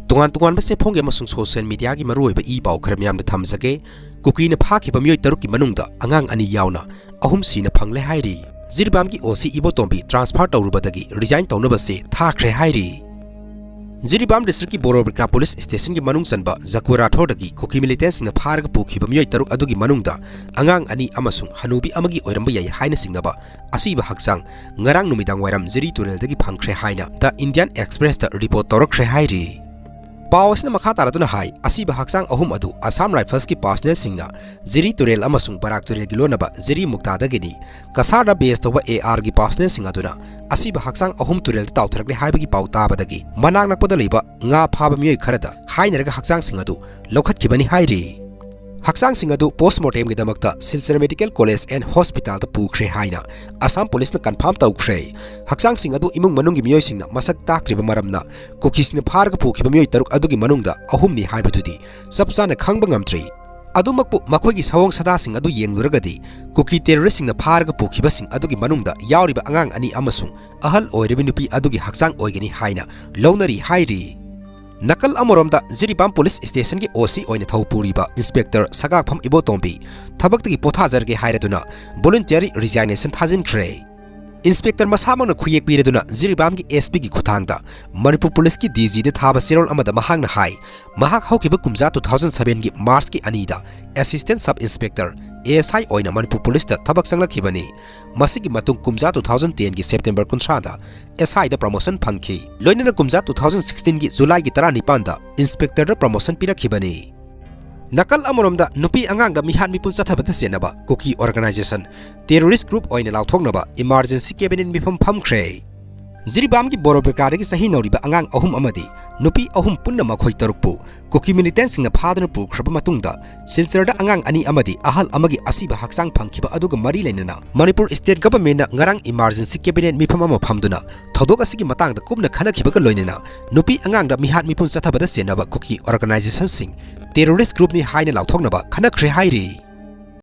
Tungan base phongge amasung social media gi maruoiba I paw khara myam da thamjage Kuki na Fakhiba Mioi taruk ki manungda angang ani yauna ahum Sina Fangle hairi Jiribam gi OC ibotombi transfer tawrubadagi resign tawnabase thakre hairi Jiribam district ki Borobikra police station ki manung sanba Zakura thodagi Kuki militants na pharga Fakhiba Mioi taruk adugi manungda angang ani amasung hanubi amagi oiramba yai haina singnaba asiba haksang ngarang numidang wairam jiri turel dagi phangkhre haina The Indian Express ta report tawrakre hairi Pawasna makha taraduna hai asiba haksang ahum adu Assam Rifles ki personnel singna jiri turel amasung barak turel gi lonaba jiri mukta dagini kasada base toba AR gi personnel singaduna asiba haksang ahum turel tawthrakle haibagi paw tabadagi manak nakpada leiba nga phaba mioi kharada hainaraga haksang singadu lokhat kibani hairi haksang singadu postmortem gi damakta Silchar Medical College and Hospital ta pukhre haina Assam police na confirm tawkhre haksang singadu imung manungi mioi singna masak taktriba maramna kokisna pharga Fakhiba Mioi taruk adugi manungda ahumni haibadudi sapsana khangba ngamtri adumakpu makhoigi sawong sada sing adu yengluragadi Kuki terrorist singna pharga Fakhiba sing adugi manungda yauriba angang ani amasung ahal oiribi nupi adugi haksang oigani haina lounari hairi Nakal amoromda Jiribam police station ki OC oina thawpuriba inspector sagak pham ibotombi thabaktagi pothajarge hairaduna voluntary resignation thajinkhre Inspector masamang na khuyek pireduna Jiribam ki SP ki khuthangda Manipur police ki DG de thaba serol amada mahang na hai mahak haukiba kumja 2007 ki March ki anida assistant sub inspector ASI oina Manipur police ta thabak sanglakibani masigi matung kumja 2010 ki September 19 da SI da promotion phangki loinana kumja 2016 ki July ki 19 da inspector da promotion pirakhibani Nakal amoromda nupi angang da mihan mipun chathabata senaba Kuki organization terrorist group oina lauthoknaba emergency cabinet mifam phamkhre Jiribam ki Borobikra gi sahi noriba angang ahum amadi nupi ahum punna makhoi tarukpu Kuki militants singna phadana pukraba matungda Silchar da angang ani amadi ahal amagi asiba haksang phangkiba aduga mari leinana Manipur state government na ngarang emergency cabinet mifam ama phamduna thodok asigi matangda kubna khanakiba ka loinena nupi angang da mihan mipun chathabata senaba Kuki organization sing terrorist group ni haina lauthoknaba khanakre hairi